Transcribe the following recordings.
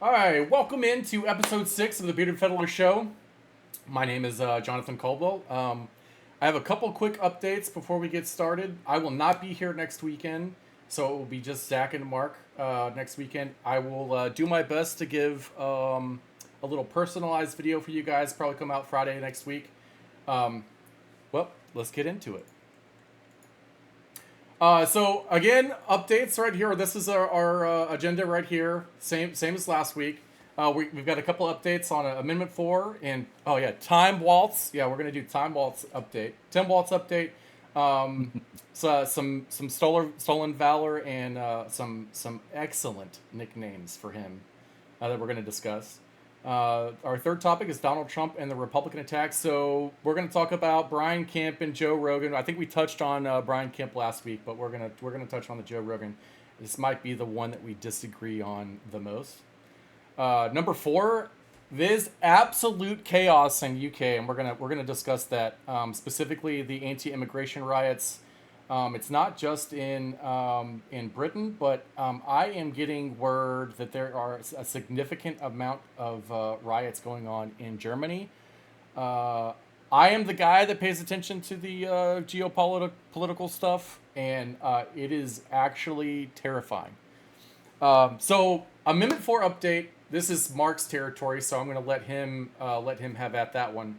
All right, welcome into episode 6 of the Bearded Federalist Show. My name is Jonathan Caldwell. I have a couple quick updates before we get started. I will not be here next weekend, so it will be just Zach and Mark next weekend. I will do my best to give a little personalized video for you guys, probably come out Friday next week. Well, let's get into it. So again, updates right here. This is our agenda right here. Same as last week. We've got a couple updates on Amendment 4 and time Walz. Yeah, we're gonna do time Walz update. Tim Walz update. So some stolen valor and some excellent nicknames for him that we're gonna discuss. Our third topic is Donald Trump and the Republican attack. So we're going to talk about Brian Kemp and Joe Rogan. I think we touched on Brian Kemp last week, but we're gonna touch on the Joe Rogan. This might be the one that we disagree on the most. Number 4, there's absolute chaos in UK, and we're gonna discuss that, specifically the anti-immigration riots. It's not just in Britain, but I am getting word that there are a significant amount of riots going on in Germany. I am the guy that pays attention to the geopolitical stuff, and it is actually terrifying. So Amendment 4 update. This is Mark's territory, so I'm going to let him have at that one.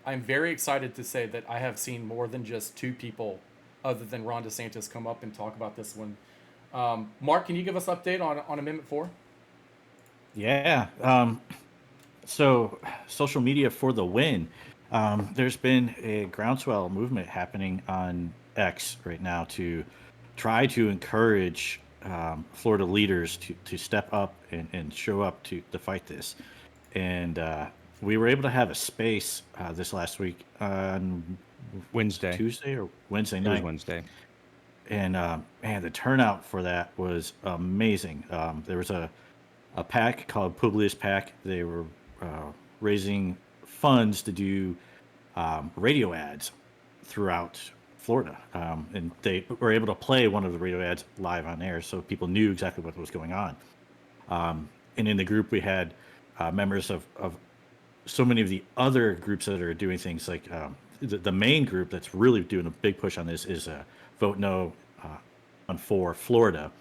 I'm very excited to say that I have seen more than just 2 people other than Ron DeSantis come up and talk about this one. Mark, can you give us an update on Amendment 4? Yeah. So social media for the win. There's been a groundswell movement happening on X right now to try to encourage Florida leaders to step up and show up to fight this. And we were able to have a space this last week on Wednesday. Tuesday or Wednesday It was night. Wednesday. And man, the turnout for that was amazing. There was a pack called Publius Pack. They were raising funds to do radio ads throughout Florida, and they were able to play one of the radio ads live on air, so people knew exactly what was going on. And in the group, we had members of so many of the other groups that are doing things like the main group that's really doing a big push on this is Vote No on 4 Florida.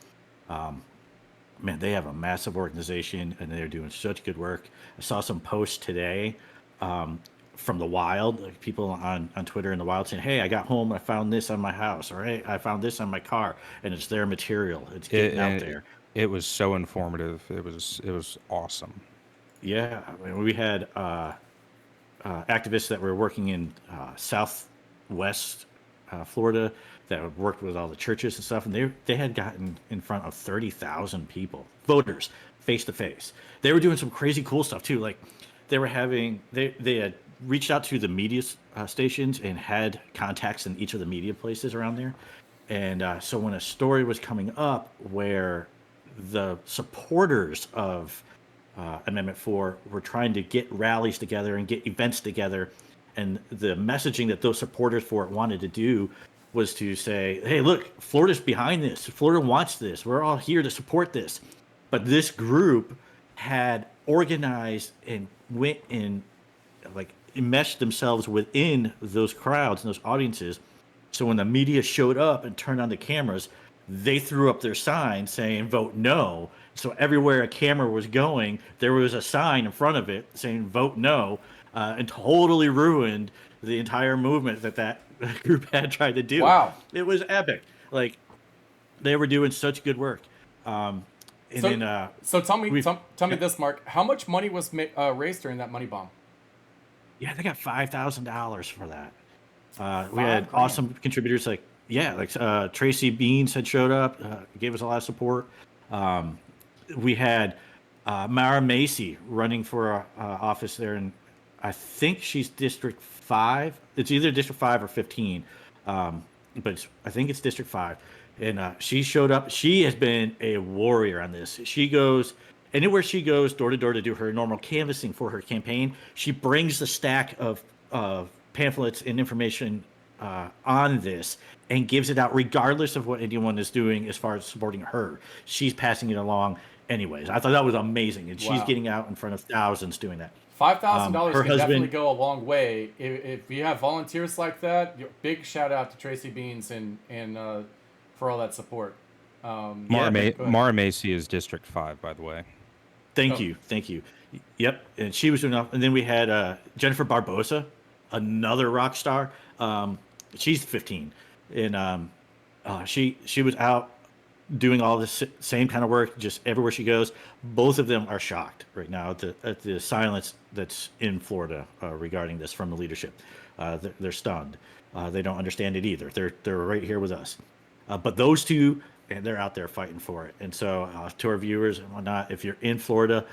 Man, they have a massive organization and they're doing such good work. I saw some posts today from the wild, like people on Twitter in the wild saying, "Hey, I got home, I found this on my house," or "Hey, I found this on my car," and it's their material. It's getting out there. It was so informative. It was awesome. Yeah, I mean, we had activists that were working in southwest Florida that had worked with all the churches and stuff, and they had gotten in front of 30,000 people, voters, face to face. They were doing some crazy cool stuff too. Like they had reached out to the media stations and had contacts in each of the media places around there. And so when a story was coming up where the supporters of Amendment 4 were trying to get rallies together and get events together, and the messaging that those supporters for it wanted to do was to say, "Hey, look, Florida's behind this. Florida wants this. We're all here to support this." But this group had organized and went and like enmeshed themselves within those crowds and those audiences. So when the media showed up and turned on the cameras, they threw up their sign saying "Vote No." So everywhere a camera was going, there was a sign in front of it saying "Vote No," and totally ruined the entire movement that group had tried to do. Wow. It was epic. Like they were doing such good work. And So, then so tell me yeah, this, Mark. How much money was raised during that money bomb? yeah, they got $5,000 for that. We had 5 grand. awesome contributors like Tracy Beans had showed up, gave us a lot of support. We had Mara Macy running for office there, and I think she's District 5. It's either District 5 or 15, I think it's District 5. And she showed up. She has been a warrior on this. She goes anywhere she goes, door to door, to do her normal canvassing for her campaign. She brings the stack of pamphlets and information on this and gives it out regardless of what anyone is doing as far as supporting her. She's passing it along anyways. I thought that was amazing, and she's Wow. getting out in front of thousands doing that. $5,000 Her can definitely husband, go a long way if you have volunteers like that. Big shout out to Tracy Beans and for all that support. Yeah, Go ahead. Mara Macy is District 5, by the way. thank Oh. you, thank you. Yep, and she was doing off, and then we had Jennifer Barbosa, another rock star. She's 15, and she was out doing all this same kind of work just everywhere she goes. Both of them are shocked right now at the silence that's in Florida regarding this from the leadership. They're stunned. They don't understand it either. They're right here with us. But those two, and they're out there fighting for it. And so to our viewers and whatnot, if you're in Florida,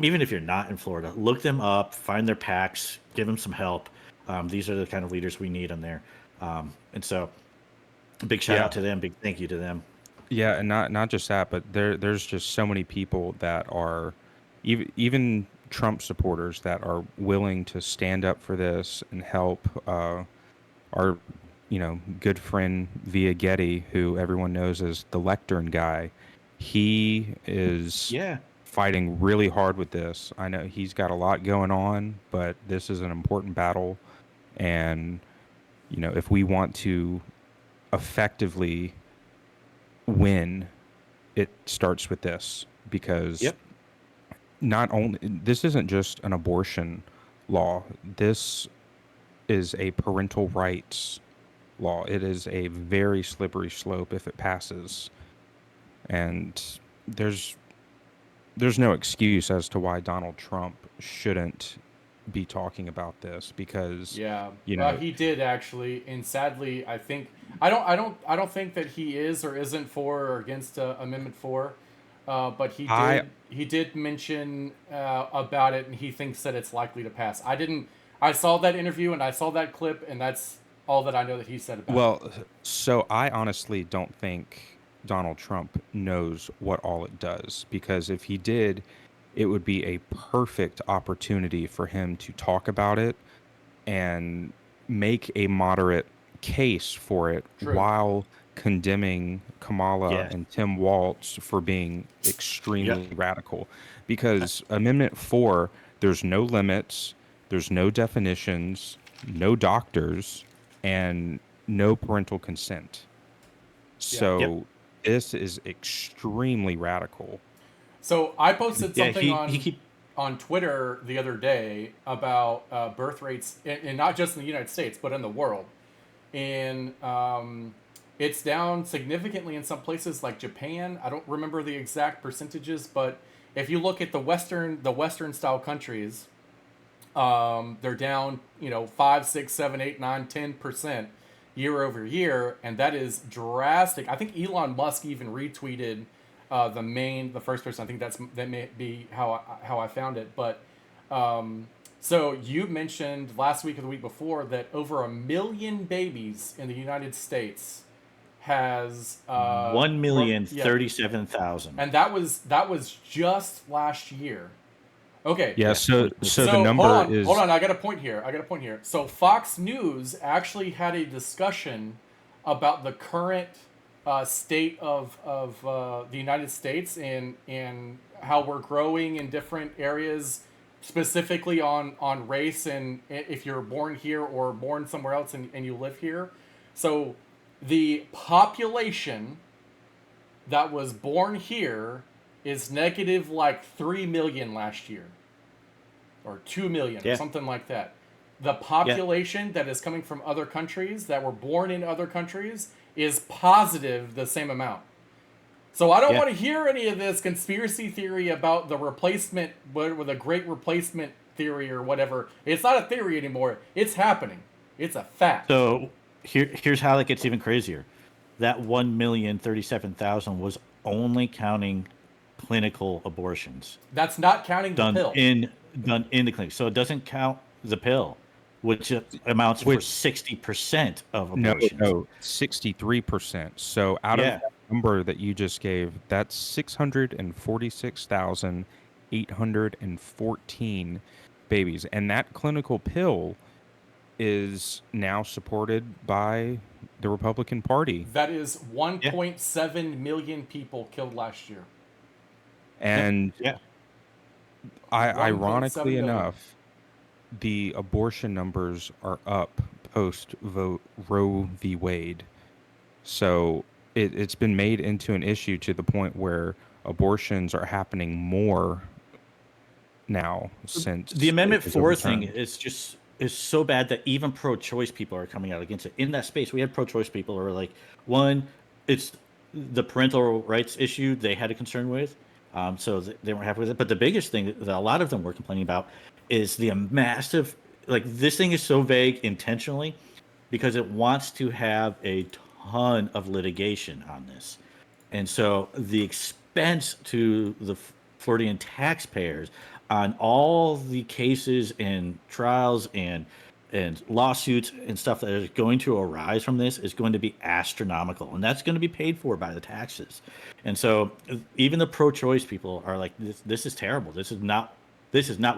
even if you're not in Florida, look them up, find their packs, give them some help. These are the kind of leaders we need on there. And so a big shout out to them. Big thank you to them. Yeah, and not just that, but there's just so many people that are even Trump supporters that are willing to stand up for this and help our good friend Via Getty, who everyone knows as the lectern guy. He is fighting really hard with this. I know he's got a lot going on, but this is an important battle, and if we want to effectively win, it starts with this, because not only this isn't just an abortion law, this is a parental rights law. It is a very slippery slope if it passes, and there's no excuse as to why Donald Trump shouldn't be talking about this, because he did actually, and sadly, I don't think that he is or isn't for or against Amendment 4, but he did mention about it, and he thinks that it's likely to pass. I saw that interview and I saw that clip, and that's all that I know that he said about it. Well, so I honestly don't think Donald Trump knows what all it does, because if he did, it would be a perfect opportunity for him to talk about it and make a moderate case for it. True. While condemning Kamala and Tim Walz for being extremely radical. Because Amendment 4, there's no limits, there's no definitions, no doctors, and no parental consent. So this is extremely radical. So I posted something on Twitter the other day about birth rates, and not just in the United States, but in the world. And it's down significantly in some places like Japan. I don't remember the exact percentages, but if you look at the Western style countries, they're down 5, 6, 7, 8, 9, 10% year over year, and that is drastic. I think Elon Musk even retweeted the first person. I think that may be how I found it. But so you mentioned last week or the week before that over 1 million babies in the United States has 1,037,000, and that was just last year. Okay. Yeah. So the number hold on. I got a point here. So Fox News actually had a discussion about the current state of the United States and how we're growing in different areas, specifically on race and if you're born here or born somewhere else and you live here. So the population that was born here is negative like 3 million last year, or 2 million, or something like that. The population that is coming from other countries that were born in other countries is positive the same amount. So I don't want to hear any of this conspiracy theory about the replacement, with a great replacement theory or whatever. It's not a theory anymore. It's happening. It's a fact. So here's how it gets even crazier. That 1,037,000 was only counting clinical abortions. That's not counting the pill. Done in the clinic. So it doesn't count the pill, which amounts for 60% of abortions. No, 63%. So out of that number that you just gave, that's 646,814 babies. And that clinical pill is now supported by the Republican Party. That is Yeah. 1.7 million people killed last year. And Yeah. ironically 1.7 million. enough, the abortion numbers are up post vote Roe v. Wade. So it's been made into an issue to the point where abortions are happening more now The since it Amendment was 4 thing overturned. is so bad that even pro-choice people are coming out against it. In that space, we had pro-choice people who were like, one, it's the parental rights issue they had a concern with, so they weren't happy with it. But the biggest thing that a lot of them were complaining about is the massive, like, this thing is so vague intentionally because it wants to have a ton of litigation on this. And so the expense to the Floridian taxpayers on all the cases and trials and lawsuits and stuff that is going to arise from this is going to be astronomical, and that's going to be paid for by the taxes. And so even the pro-choice people are like, this is terrible. This is not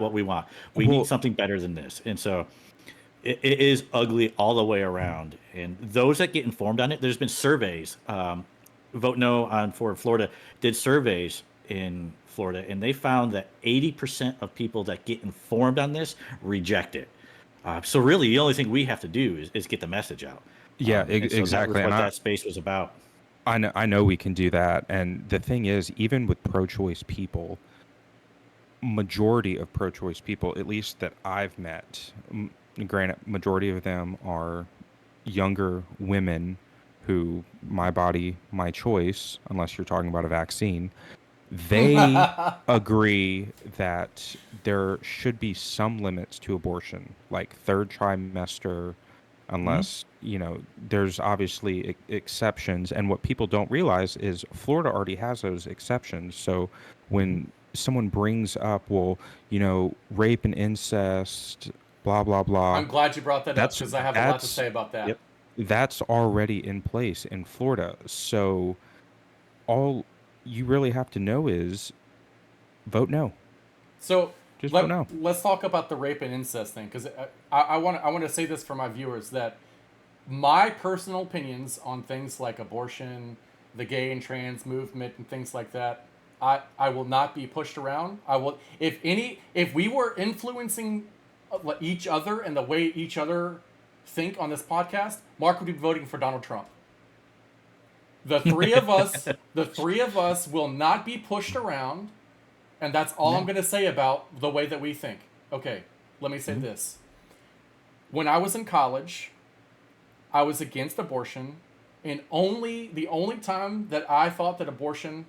what we want. We need Well, something better than this. And so it is ugly all the way around. And those that get informed on it, there's been surveys. Vote No on for Florida did surveys in Florida, and they found that 80% of people that get informed on this reject it. So really, the only thing we have to do is get the message out. yeah, And so that was exactly. And what that space was about. I know we can do that. And the thing is, even with pro-choice people, majority of pro-choice people, at least that I've met, granted, majority of them are younger women who, my body, my choice, unless you're talking about a vaccine, they agree that there should be some limits to abortion, like third trimester, Mhm. unless, there's obviously exceptions. And what people don't realize is Florida already has those exceptions. So when someone brings up, well, rape and incest, blah, blah, blah, I'm glad you brought that up that's because I have a lot to that's say about that. Yep. that's already in place in Florida. So all you really have to know is vote no. So Just vote no. let's talk about the rape and incest thing because I want to say this for my viewers that my personal opinions on things like abortion, the gay and trans movement, and things like that, I will not be pushed around. I will if we were influencing each other and the way each other think on this podcast, Mark would be voting for Donald Trump. The three of us will not be pushed around, and that's all I'm going to say about the way that we think. Okay, let me say this. When I was in college, I was against abortion, and the only time that I thought that abortion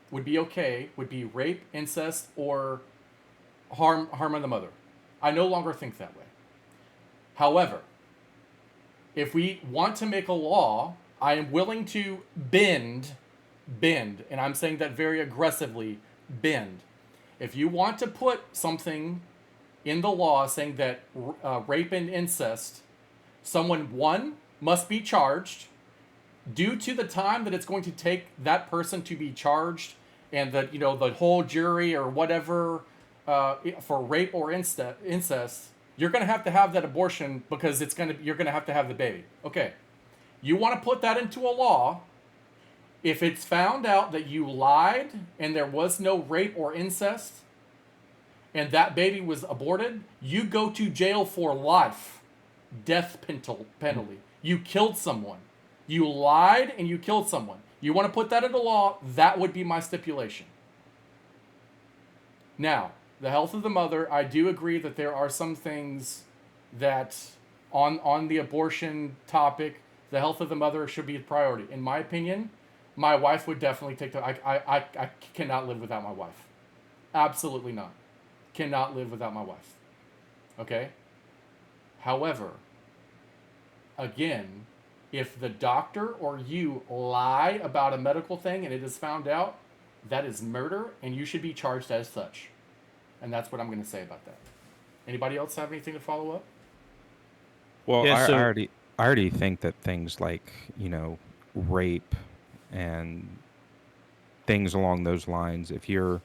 would be okay would be rape, incest, or harm on the mother. I no longer think that way. However, if we want to make a law, I am willing to bend, and I'm saying that very aggressively, bend. If you want to put something in the law saying that rape and incest, someone, one, must be charged due to the time that it's going to take that person to be charged, and that the whole jury or whatever for rape or incest, you're going to have that abortion because you're going to have the baby. Okay, you want to put that into a law. If it's found out that you lied and there was no rape or incest, and that baby was aborted, you go to jail for life, death penalty. You killed someone. You lied and you killed someone. You want to put that into law, that would be my stipulation. Now, the health of the mother, I do agree that there are some things that on the abortion topic, the health of the mother should be a priority. In my opinion, my wife would definitely take the I cannot live without my wife. Absolutely not. Cannot live without my wife. Okay? However, again, if the doctor or you lie about a medical thing and it is found out, that is murder and you should be charged as such. And that's what I'm going to say about that. Anybody else have anything to follow up? Well, Yeah. So I already think that things like, rape and things along those lines, if you're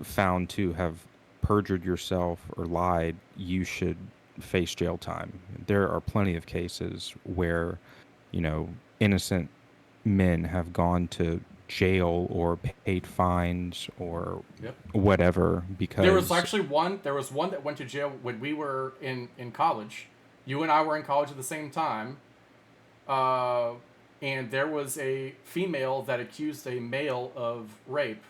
found to have perjured yourself or lied, you should face jail time. There are plenty of cases where, innocent men have gone to jail or paid fines or Yep. whatever because There was actually one. There was one that went to jail when we were in college. You and I were in college at the same time, and there was a female that accused a male of rape.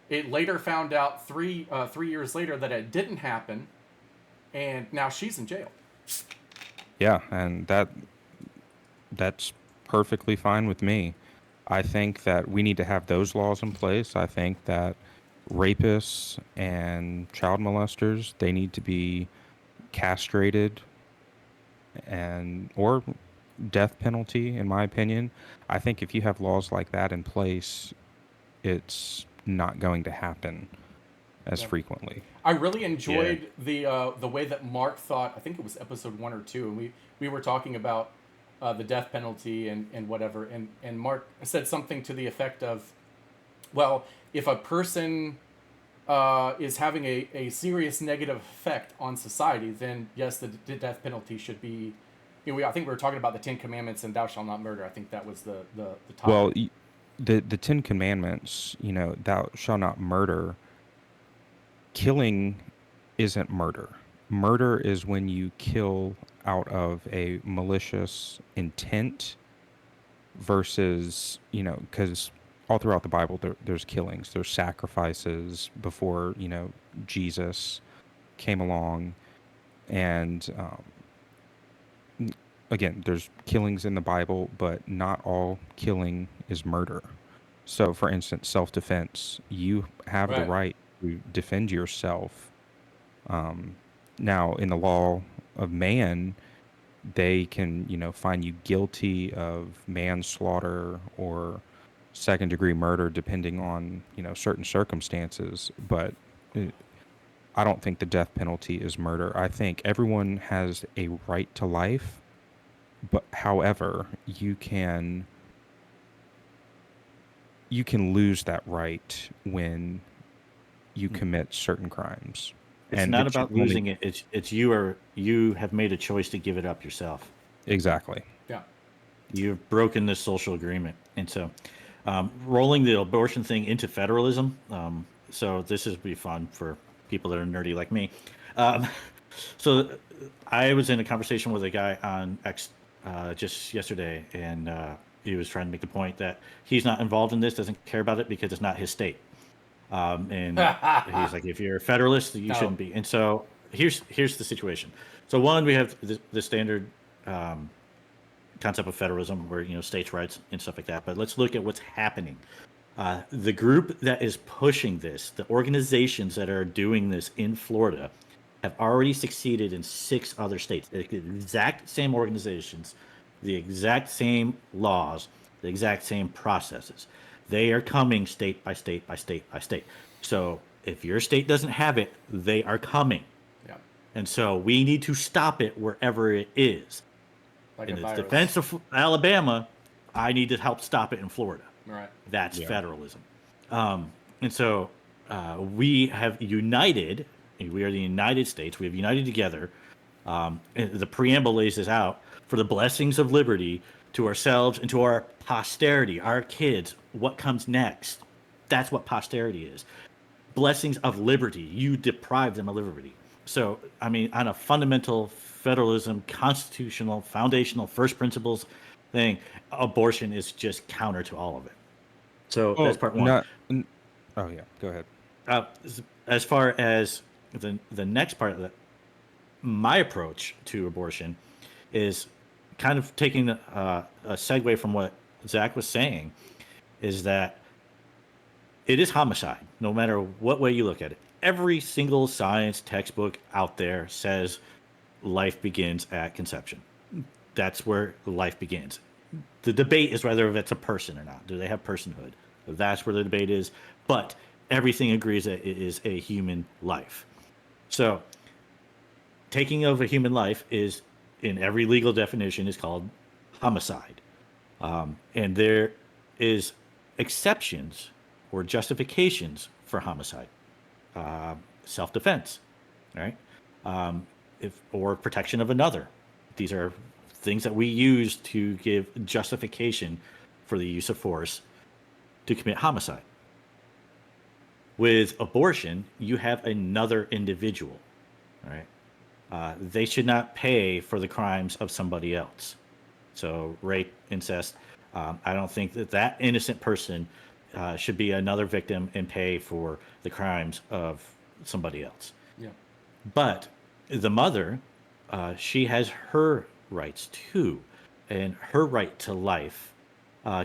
It later found out 3 years later that it didn't happen, and now she's in jail. yeah, and that's perfectly fine with me. I think that we need to have those laws in place. I think that rapists and child molesters, they need to be castrated and or death penalty, in my opinion. I think if you have laws like that in place, it's not going to happen as frequently. I really enjoyed the way that Mark thought. I think it was episode 1 or 2, and we were talking about the death penalty and whatever, and Mark said something to the effect of, well, if a person is having a serious negative effect on society, then yes, the death penalty should be. I think we were talking about the Ten Commandments and Thou shalt not murder. I think that was the topic. Well, the Ten Commandments, Thou shalt not murder. Killing isn't murder. Murder is when you kill out of a malicious intent versus, because all throughout the Bible there's killings, there's sacrifices before, Jesus came along. And again, there's killings in the Bible, but not all killing is murder. So, for instance, self-defense, you have the right to defend yourself. Now, in the law of man, they can, find you guilty of manslaughter or second-degree murder, depending on, certain circumstances. But I don't think the death penalty is murder. I think everyone has a right to life, but however, you can lose that right when you commit certain crimes. It's not about losing it. It's you have made a choice to give it up yourself. Exactly. Yeah. You've broken this social agreement, and so rolling the abortion thing into federalism. So this is be fun for people that are nerdy like me. So I was in a conversation with a guy on X just yesterday, and he was trying to make the point that he's not involved in this, doesn't care about it because it's not his state. And he's like, if you're a Federalist, you shouldn't be. And so here's the situation. So one, we have the standard concept of federalism, where states' rights and stuff like that. But let's look at what's happening. The group that is pushing this, the organizations that are doing this in Florida, have already succeeded in 6 other states. The exact same organizations, the exact same laws, the exact same processes. They are coming state by state by state by state. So if your state doesn't have it, they are coming. Yeah. And so we need to stop it wherever it is. Like in a the virus. defense of Alabama, I need to help stop it in Florida. Right. That's federalism. And so we have united. We are the United States. We have united together. And the preamble lays this out: for the blessings of liberty to ourselves and to our posterity, our kids. What comes next? That's what posterity is. Blessings of liberty. You deprive them of liberty. So, I mean, on a fundamental federalism, constitutional, foundational, first principles thing, abortion is just counter to all of it. So that's part one. Oh yeah, go ahead. As far as the next part of that, my approach to abortion is kind of taking a segue from what Zach was saying, is that it is homicide, no matter what way you look at it. Every single science textbook out there says life begins at conception. That's where life begins. The debate is whether it's a person or not. Do they have personhood? That's where the debate is. But everything agrees that it is a human life. So taking of a human life is, in every legal definition, is called homicide. And there is exceptions or justifications for homicide. Self-defense, right? or protection of another. These are things that we use to give justification for the use of force to commit homicide. With abortion, you have another individual, right? They should not pay for the crimes of somebody else. So rape, incest. I don't think that innocent person should be another victim and pay for the crimes of somebody else. Yeah. But the mother, she has her rights too, and her right to life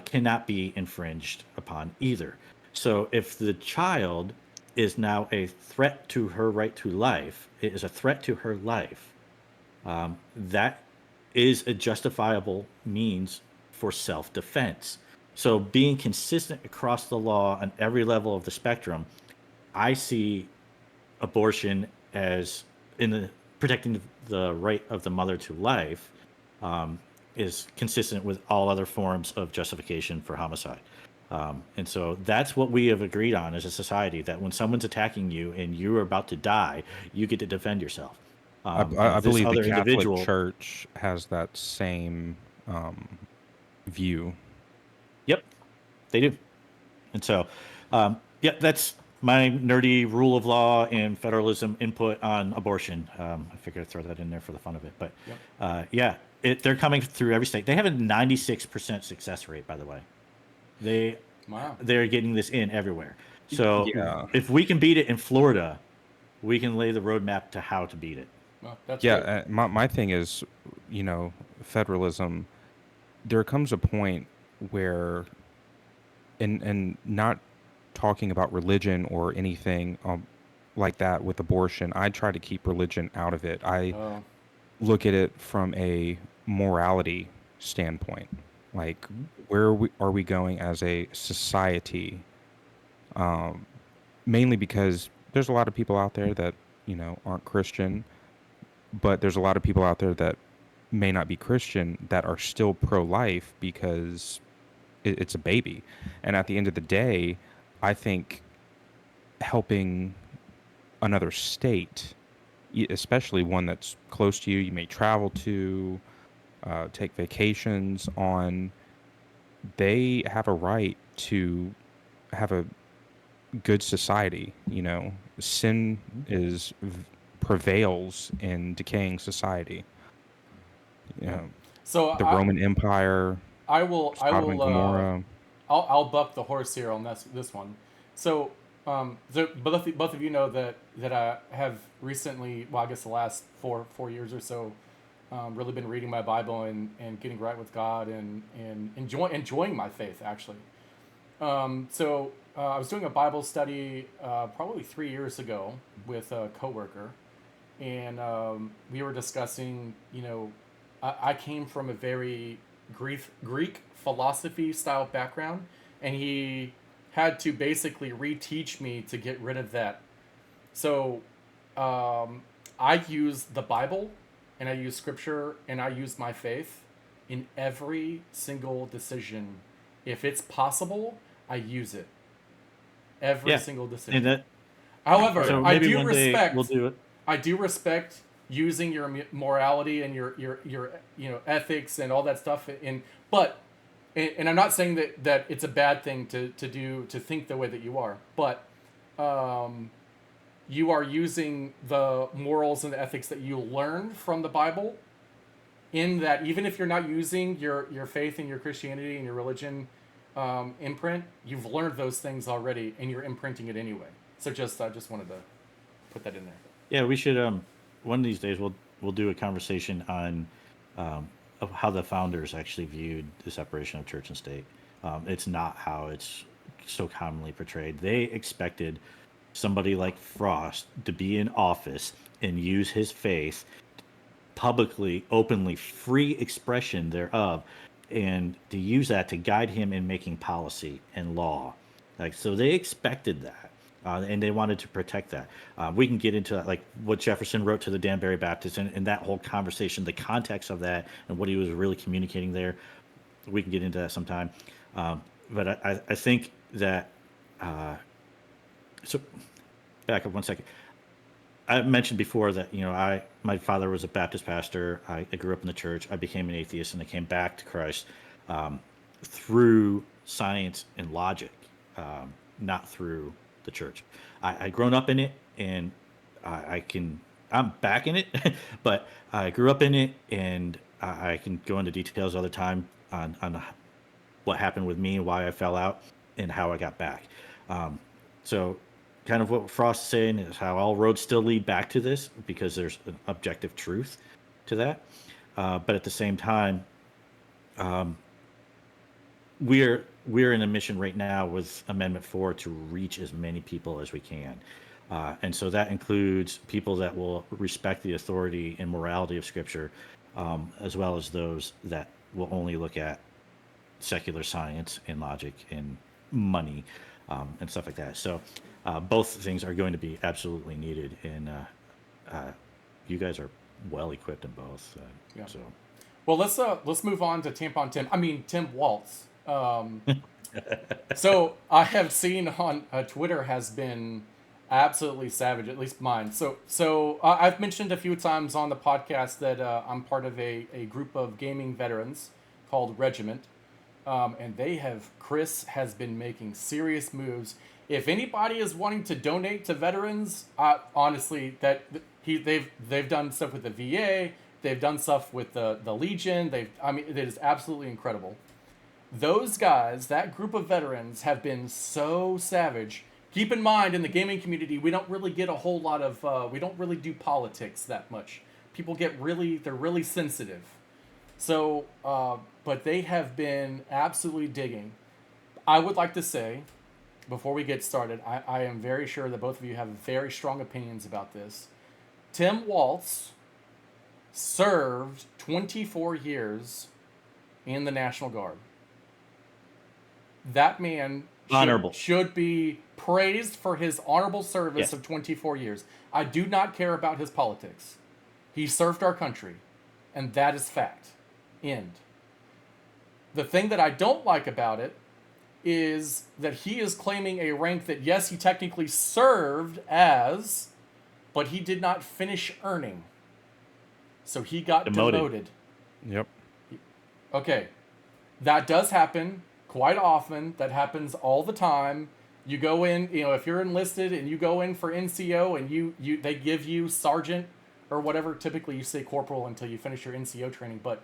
cannot be infringed upon either. So if the child is now a threat to her right to life, it is a threat to her life, that is a justifiable means for self-defense. So being consistent across the law on every level of the spectrum, I see abortion as protecting the right of the mother to life, is consistent with all other forms of justification for homicide. And so that's what we have agreed on as a society, that when someone's attacking you and you're about to die, you get to defend yourself. I This believe the other Catholic individual, Church has that same view. yep, they do. And so, yeah, that's my nerdy rule of law and federalism input on abortion. I figured I'd throw that in there for the fun of it. But Yep. yeah, they're coming through every state. They have a 96% success rate, by the way. Wow. They're getting this in everywhere. So Yeah. if we can beat it in Florida, we can lay the roadmap to how to beat it. Well, that's Yeah, great. my thing is, federalism. There comes a point where, and not talking about religion or anything like that with abortion, I try to keep religion out of it. I Oh, look at it from a morality standpoint. Like, where are we going as a society? Mainly because there's a lot of people out there that, aren't Christian, but there's a lot of people out there that may not be Christian that are still pro-life because it's a baby. And at the end of the day, I think helping another state, especially one that's close to you, you may travel to, take vacations on, they have a right to have a good society. Sin prevails in decaying society. yeah. So The Roman Empire, I will Sodom and Gomorrah. I'll buck the horse here on this one. So both of you know that I have recently, well, I guess the last four years or so, really been reading my Bible and getting right with God and enjoying my faith actually. So I was doing a Bible study probably 3 years ago with a coworker, and we were discussing, I came from a very Greek philosophy style background, and he had to basically reteach me to get rid of that. So I use the Bible, and I use Scripture, and I use my faith in every single decision. If it's possible, I use it. Every single decision. And that, However, so I maybe do one day respect. we'll do it. I do respect using your morality and your ethics and all that stuff. And I'm not saying that it's a bad thing to think the way that you are, but you are using the morals and the ethics that you learned from the Bible. In that, even if you're not using your faith and your Christianity and your religion imprint, you've learned those things already, and you're imprinting it anyway. So I just wanted to put that in there. Yeah, we should. One of these days, we'll do a conversation on of how the founders actually viewed the separation of church and state. It's not how it's so commonly portrayed. They expected somebody like Frost to be in office and use his faith publicly, openly, free expression thereof, and to use that to guide him in making policy and law. Like, so they expected that. And they wanted to protect that. We can get into that, like what Jefferson wrote to the Danbury Baptists and that whole conversation, the context of that, and what he was really communicating there. We can get into that sometime. But I think that, so back up one second. I mentioned before that my father was a Baptist pastor. I grew up in the church. I became an atheist, and I came back to Christ um, through science and logic, not through the church. I grown up in it, and I'm back in it, but I grew up in it, and I can go into details other time on what happened with me and why I fell out and how I got back. So kind of what Frost is saying is how all roads still lead back to this because there's an objective truth to that. But at the same time, we're in a mission right now with Amendment 4 to reach as many people as we can. And so that includes people that will respect the authority and morality of Scripture, as well as those that will only look at secular science and logic and money and stuff like that. So both things are going to be absolutely needed, and you guys are well equipped in both. Yeah. So, well, let's move on to Tampon Tim. I mean Tim Walz. So I have seen on Twitter has been absolutely savage, at least mine. So I've mentioned a few times on the podcast that I'm part of a group of gaming veterans called Regiment. And Chris has been making serious moves. If anybody is wanting to donate to veterans, honestly, they've done stuff with the VA, they've done stuff with the Legion. It is absolutely incredible. Those guys, that group of veterans, have been so savage. Keep in mind, in the gaming community, we don't really get a whole lot of, we don't really do politics that much. People they're really sensitive. So, but they have been absolutely digging. I would like to say, before we get started, I am very sure that both of you have very strong opinions about this. Tim Walz served 24 years in the National Guard. That man should be praised for his honorable service of 24 years. I do not care about his politics. He served our country, and that is fact. End. The thing that I don't like about it is that he is claiming a rank that, yes, he technically served as, but he did not finish earning. So he got demoted. Yep. Okay. That does happen quite often. That happens all the time. You go in, if you're enlisted and you go in for NCO and they give you sergeant or whatever, typically you say corporal until you finish your NCO training, but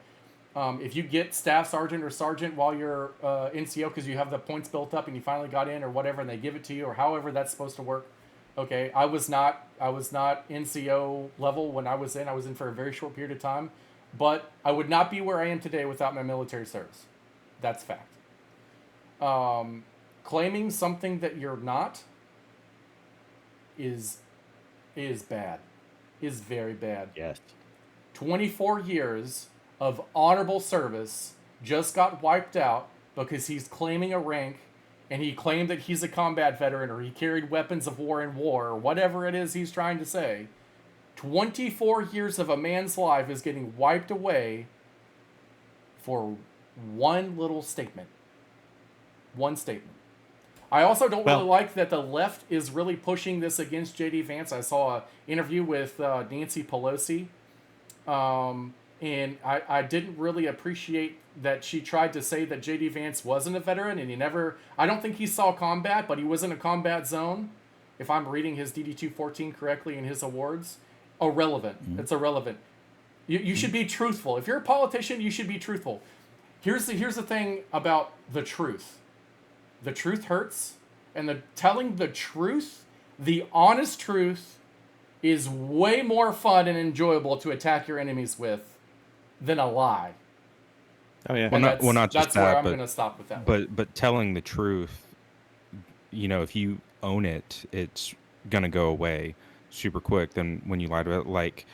if you get staff sergeant or sergeant while you're NCO because you have the points built up and you finally got in or whatever, and they give it to you or however that's supposed to work. Okay, I was not NCO level when I was in. I was in for a very short period of time, but I would not be where I am today without my military service. That's fact. Claiming something that you're not is bad. Is very bad. Yes. 24 years of honorable service just got wiped out because he's claiming a rank and he claimed that he's a combat veteran or he carried weapons of war in war or whatever it is he's trying to say. 24 years of a man's life is getting wiped away for one little statement. One statement. I also don't really like that the left is really pushing this against J.D. Vance. I saw an interview with Nancy Pelosi, and I didn't really appreciate that she tried to say that J.D. Vance wasn't a veteran, and I don't think he saw combat, but he was in a combat zone, if I'm reading his DD-214 correctly in his awards. Irrelevant. Mm-hmm. It's irrelevant. You should be truthful. If you're a politician, you should be truthful. Here's the thing about the truth. The truth hurts, and telling the truth, the honest truth, is way more fun and enjoyable to attack your enemies with than a lie. Oh yeah. Not just that's that, where I'm going to stop with that. But telling the truth, if you own it, it's going to go away super quick than when you lie to it. Like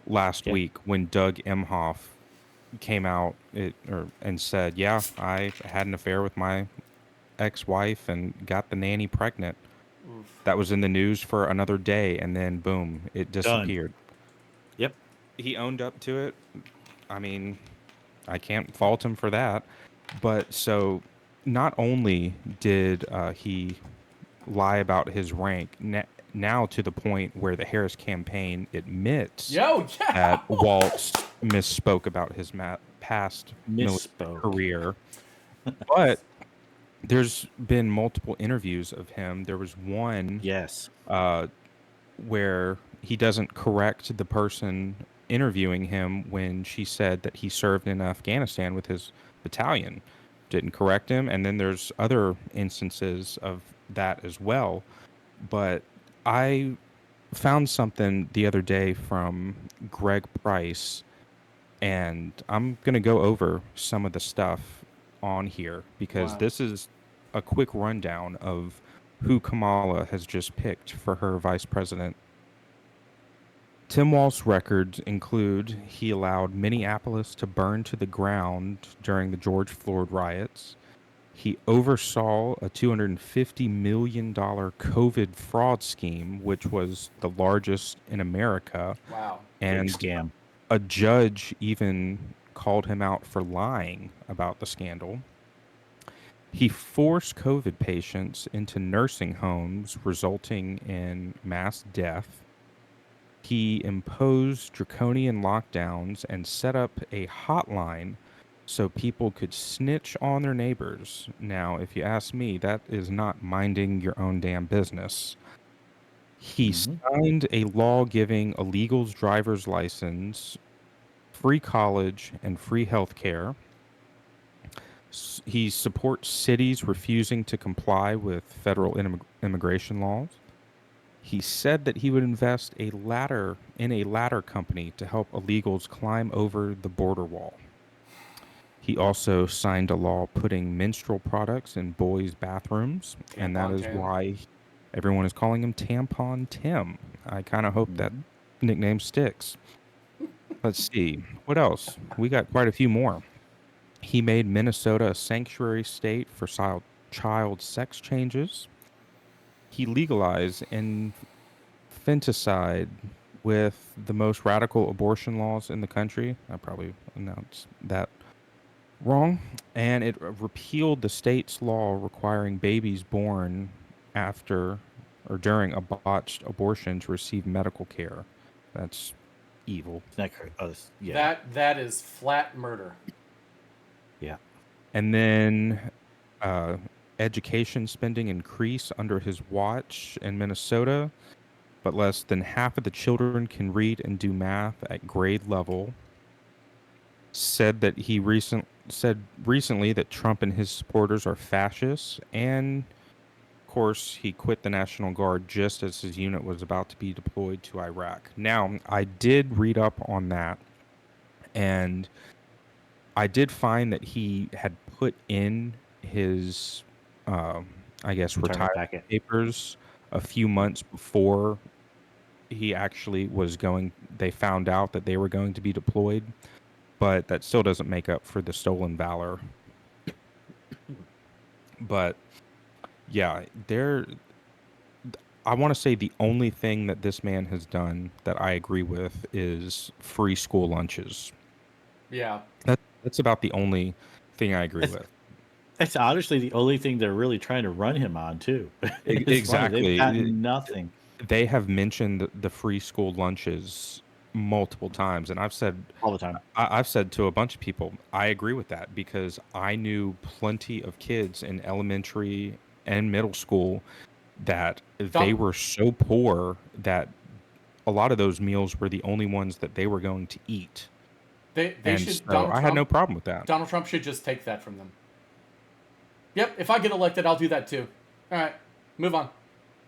last week when Doug Emhoff came out and said, "Yeah, I had an affair with my ex-wife and got the nanny pregnant." Oof. That was in the news for another day, and then boom, it disappeared. Done. Yep. He owned up to it. I mean, I can't fault him for that. But so not only did he lie about his rank. Now to the point where the Harris campaign admits that Walz misspoke about his past military career. But there's been multiple interviews of him. There was one where he doesn't correct the person interviewing him when she said that he served in Afghanistan with his battalion. Didn't correct him. And then there's other instances of that as well. But I found something the other day from Greg Price, and I'm going to go over some of the stuff on here because this is a quick rundown of who Kamala has just picked for her vice president. Tim Walz's records include he allowed Minneapolis to burn to the ground during the George Floyd riots. He oversaw a $250 million COVID fraud scheme, which was the largest in America. Wow. And big scam. A judge even called him out for lying about the scandal. He forced COVID patients into nursing homes, resulting in mass death. He imposed draconian lockdowns and set up a hotline so people could snitch on their neighbors. Now, if you ask me, that is not minding your own damn business. He signed a law giving illegals driver's license, free college, and free health care. He supports cities refusing to comply with federal immigration laws. He said that he would invest in a ladder company to help illegals climb over the border wall. He also signed a law putting menstrual products in boys' bathrooms, and that is why everyone is calling him Tampon Tim. I kind of hope that nickname sticks. Let's see. What else? We got quite a few more. He made Minnesota a sanctuary state for child sex changes. He legalized infanticide with the most radical abortion laws in the country. I probably announced that wrong. And it repealed the state's law requiring babies born after or during a botched abortion to receive medical care. That's evil. That is flat murder. Yeah. And then education spending increased under his watch in Minnesota, but less than half of the children can read and do math at grade level. Said recently that Trump and his supporters are fascists, and of course he quit the National Guard just as his unit was about to be deployed to Iraq. Now, I did read up on that, and I did find that he had put in his, retirement papers a few months before he actually was they found out that they were going to be deployed, but that still doesn't make up for the stolen valor. But yeah, I want to say the only thing that this man has done that I agree with is free school lunches. Yeah. That's about the only thing I agree with. That's honestly the only thing they're really trying to run him on, too. Exactly. They've got nothing. They have mentioned the free school lunches multiple times, and I've said all the time. I've said to a bunch of people, I agree with that because I knew plenty of kids in elementary and middle school that they were so poor that a lot of those meals were the only ones that they were going to eat. I had no problem with that. Donald Trump should just take that from them. Yep, if I get elected, I'll do that too. All right, move on.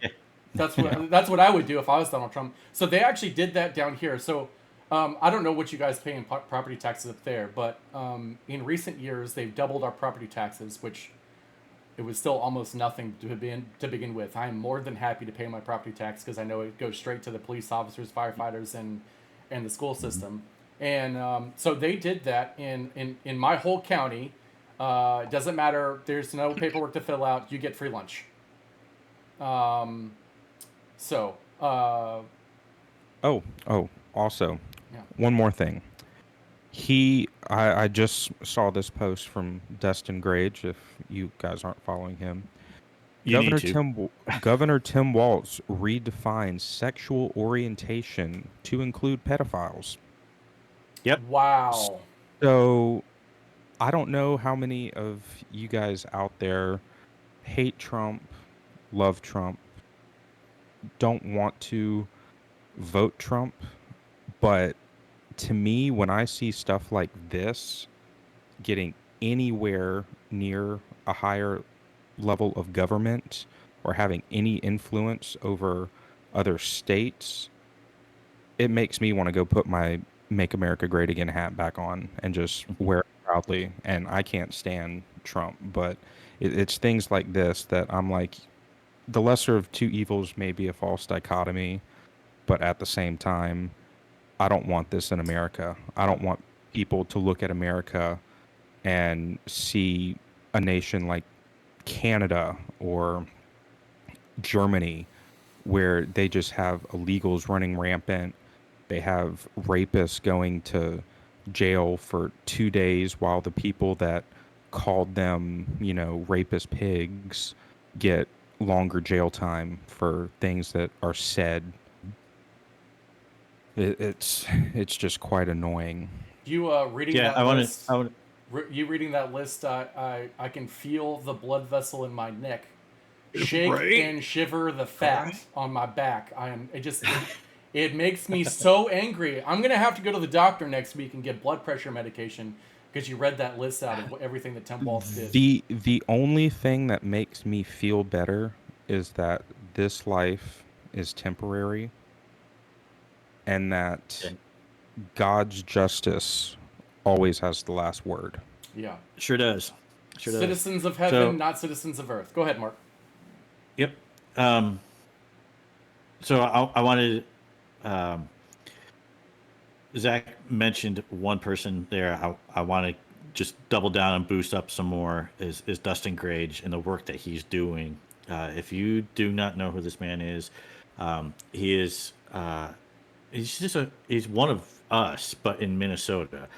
Yeah. That's what I would do if I was Donald Trump. So they actually did that down here. So I don't know what you guys pay in property taxes up there, but in recent years they've doubled our property taxes, which it was still almost nothing to begin with. I am more than happy to pay my property tax because I know it goes straight to the police officers, firefighters, and the school system. And so they did that in my whole county. It doesn't matter. There's no paperwork to fill out. You get free lunch. Also, one more thing. I just saw this post from Dustin Grage, if you guys aren't following him. Governor Tim Walz redefines sexual orientation to include pedophiles. Yep. Wow. So I don't know how many of you guys out there hate Trump, love Trump, don't want to vote Trump, but to me, when I see stuff like this getting anywhere near a higher level of government or having any influence over other states, it makes me want to go put my Make America Great Again hat back on and just wear it proudly. And I can't stand Trump, but it's things like this that I'm like, the lesser of two evils may be a false dichotomy, but at the same time, I don't want this in America. I don't want people to look at America and see a nation like Canada or Germany where they just have illegals running rampant. They have rapists going to jail for 2 days while the people that called them, rapist pigs get longer jail time for things that are said. It's just quite annoying. You reading Yeah, that I want list? to. You reading that list? I can feel the blood vessel in my neck shake Right? and shiver the fat on my back. It makes me so angry. I'm gonna have to go to the doctor next week and get blood pressure medication because you read that list out of everything that Tim Walz did. The only thing that makes me feel better is that this life is temporary and that God's justice always has the last word. Yeah. Sure does. Citizens of heaven, not citizens of earth. Go ahead, Mark. Yep. So I wanted. Zach mentioned one person there. I want to just double down and boost up some more. Is Dustin Grage and the work that he's doing? If you do not know who this man is, he is. He's one of us, but in Minnesota.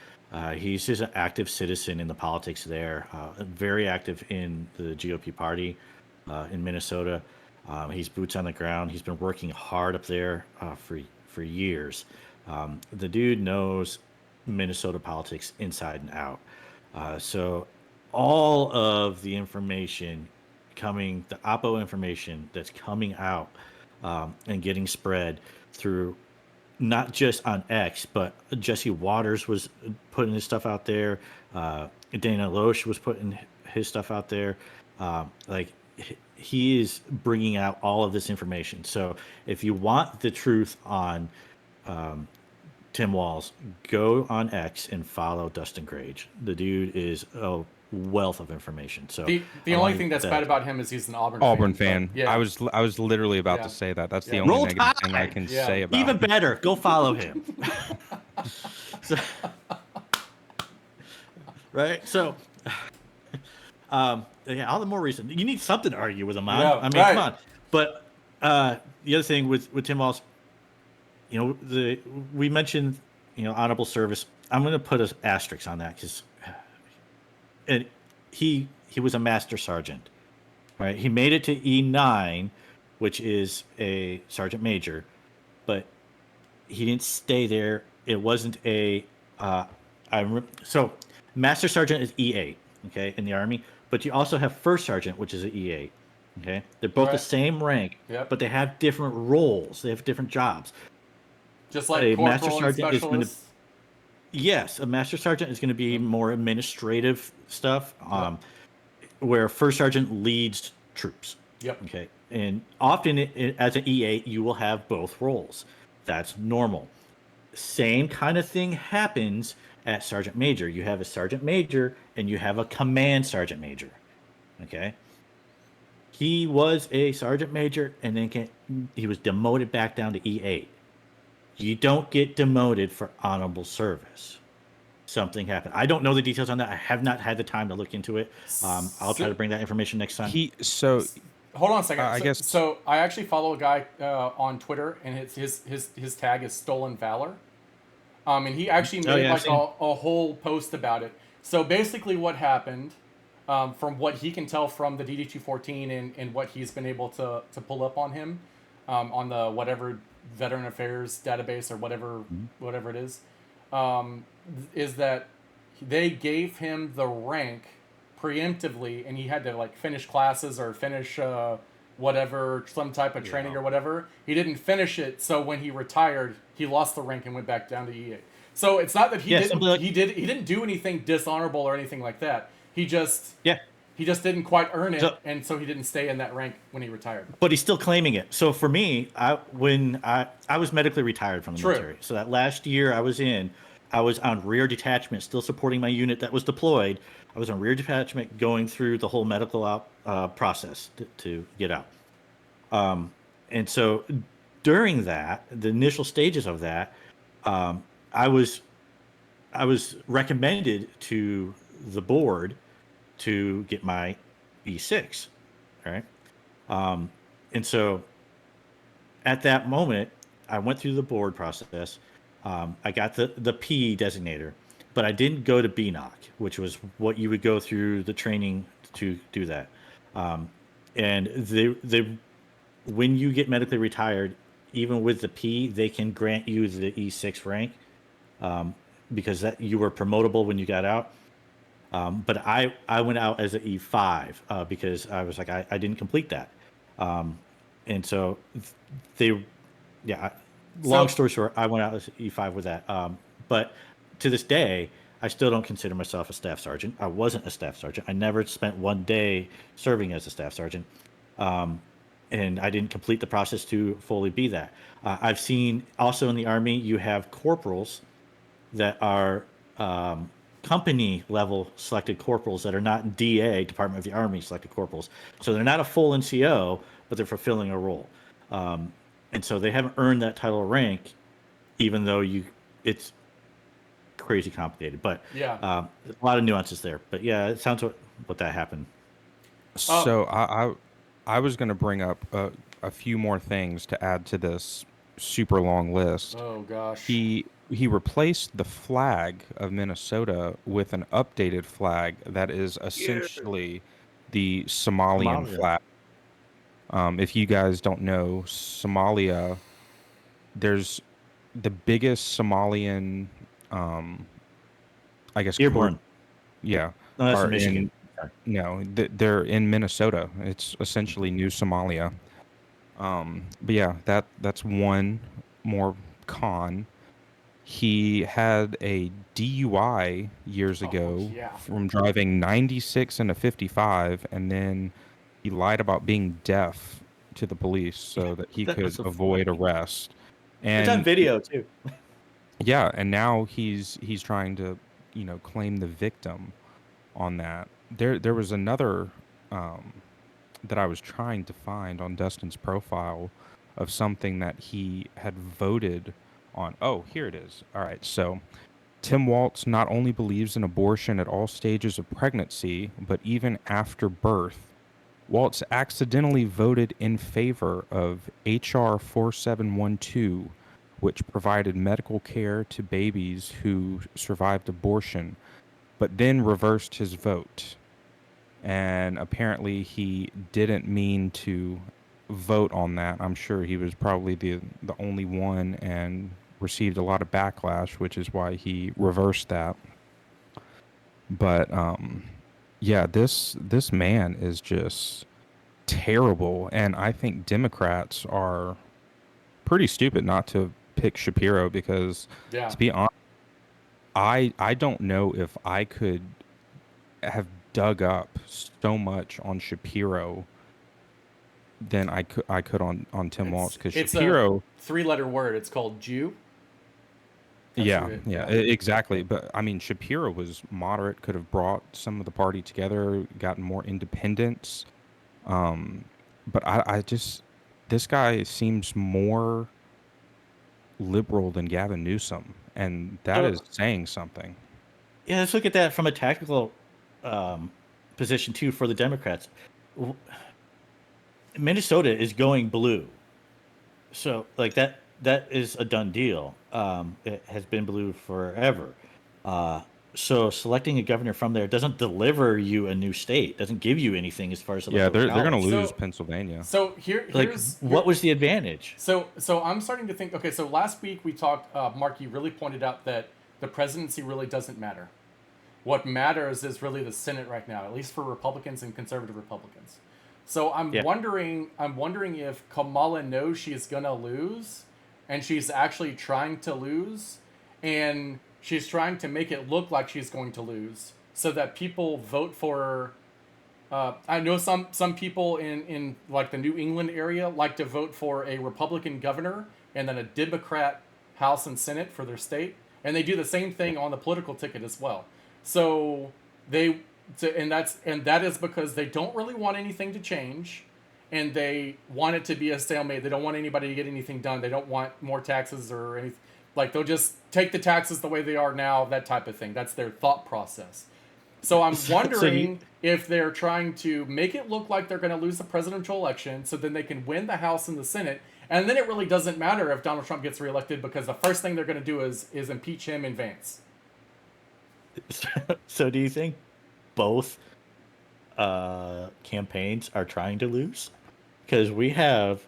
He's just an active citizen in the politics there. Very active in the GOP party in Minnesota. He's boots on the ground. He's been working hard up there for years. The dude knows Minnesota politics inside and out. So all of the information the Oppo information that's coming out and getting spread through not just on X, but Jesse Waters was putting his stuff out there. Dana Loesch was putting his stuff out there. He is bringing out all of this information. So if you want the truth on Tim Walz, go on X and follow Dustin Grage. The dude is a wealth of information. So the only thing that's bad about him is he's an Auburn fan. Yeah. I was literally about to say that. That's the only negative thing I can say about Even him. better, go follow him. Right? So all the more reason. You need something to argue with him on. Yeah, I mean, come on. But the other thing with Tim Walz, we mentioned, honorable service. I'm going to put an asterisk on that because he was a master sergeant, right? He made it to E9, which is a sergeant major, but he didn't stay there. It wasn't so master sergeant is E8, okay, in the Army, but you also have first sergeant, which is an E8, okay? They're both the same rank, but they have different roles. They have different jobs. Just like a master sergeant is going to. Yes, a master sergeant is going to be more administrative stuff, where first sergeant leads troops. Yep. Okay, and often as an E8, you will have both roles. That's normal. Same kind of thing happens at sergeant major. You have a sergeant major and you have a command sergeant major. Okay. He was a sergeant major and then he was demoted back down to E8. You don't get demoted for honorable service. Something happened. I don't know the details on that. I have not had the time to look into it. I'll try to bring that information next time. Hold on a second. So I actually follow a guy on Twitter, and his tag is Stolen Valor. And he actually made a whole post about it. So basically, what happened? from what he can tell from the DD-214 and what he's been able to pull up on him, on the whatever Veteran Affairs database or whatever it is that they gave him the rank preemptively, and he had to like finish classes or finish whatever, some type of training or whatever. He didn't finish it, so when he retired, he lost the rank and went back down to E8. So it's not that he didn't do anything dishonorable or anything like that. He just didn't quite earn it, and so he didn't stay in that rank when he retired. But he's still claiming it. So for me, when I was medically retired from the military, so that last year I was on rear detachment, still supporting my unit that was deployed. I was on rear detachment, going through the whole medical process to get out. And so during that, the initial stages of that, I was recommended to the board to get my E6, right? And so at that moment, I went through the board process. I got the P designator, but I didn't go to BNOC, which was what you would go through the training to do that. And when you get medically retired, even with the P, they can grant you the E6 rank, because you were promotable when you got out. But I went out as an E5 because I was like, I didn't complete that. And so long story short, I went out as E5 with that. But to this day, I still don't consider myself a staff sergeant. I wasn't a staff sergeant. I never spent one day serving as a staff sergeant. And I didn't complete the process to fully be that. I've seen also in the Army, you have corporals that are company level selected corporals that are not DA, Department of the Army selected corporals. So they're not a full NCO, but they're fulfilling a role. And so they haven't earned that title or rank, even though it's crazy complicated. But a lot of nuances there. But yeah, it sounds what that happened. So I was going to bring up a few more things to add to this super long list. Oh gosh. He replaced the flag of Minnesota with an updated flag that is essentially the Somalian flag. If you guys don't know, Somalia, there's the biggest Somalian, I guess. Dearborn. Yeah. No, that's in Michigan. No, they're in Minnesota. It's essentially New Somalia. But yeah, that's one more con. He had a DUI years ago from driving 96 in a 55, and then he lied about being deaf to the police so that he could avoid arrest. And it's on video too. Yeah, and now he's trying to, claim the victim on that. There was another that I was trying to find on Dustin's profile of something that he had voted on. Oh, here it is. All right, so Tim Walz not only believes in abortion at all stages of pregnancy, but even after birth. Walz accidentally voted in favor of H.R. 4712, which provided medical care to babies who survived abortion, but then reversed his vote. And apparently he didn't mean to vote on that. I'm sure he was probably the only one and received a lot of backlash, which is why he reversed that. But yeah, this man is just terrible, and I think Democrats are pretty stupid not to pick Shapiro because, to be honest, I don't know if I could have dug up so much on Shapiro than I could on Tim Walz, because Shapiro, it's a 3-letter word. It's called Jew. Exactly. But I mean, Shapiro was moderate, could have brought some of the party together, gotten more independence. But I just, this guy seems more liberal than Gavin Newsom, and that is saying something. Yeah, let's look at that from a tactical position too for the Democrats. Minnesota is going blue, so like that is a done deal. It has been blue forever, So selecting a governor from there doesn't deliver you a new state, doesn't give you anything as far as Yeah, electoral they're gonna college. lose So Pennsylvania. so Like, what was the advantage? so I'm starting to think. Okay, so last week we talked. Mark, you really pointed out that the presidency really doesn't matter. What matters is really the Senate right now, at least for Republicans and conservative Republicans. So I'm Yeah. wondering. I'm wondering if Kamala knows she's gonna lose, and she's actually trying to lose, and she's trying to make it look like she's going to lose, so that people vote for her. I know some people in like the New England area like to vote for a Republican governor and then a Democrat House and Senate for their state, and they do the same thing on the political ticket as well. So they and that is because they don't really want anything to change, and they want it to be a stalemate. They don't want anybody to get anything done. They don't want more taxes or anything. Like they'll just take the taxes the way they are now, that type of thing. That's their thought process. So I'm wondering if they're trying to make it look like they're going to lose the presidential election so then they can win the House and the Senate. And then it really doesn't matter if Donald Trump gets reelected because the first thing they're going to do is impeach him and Vance. So do you think both campaigns are trying to lose? Because we have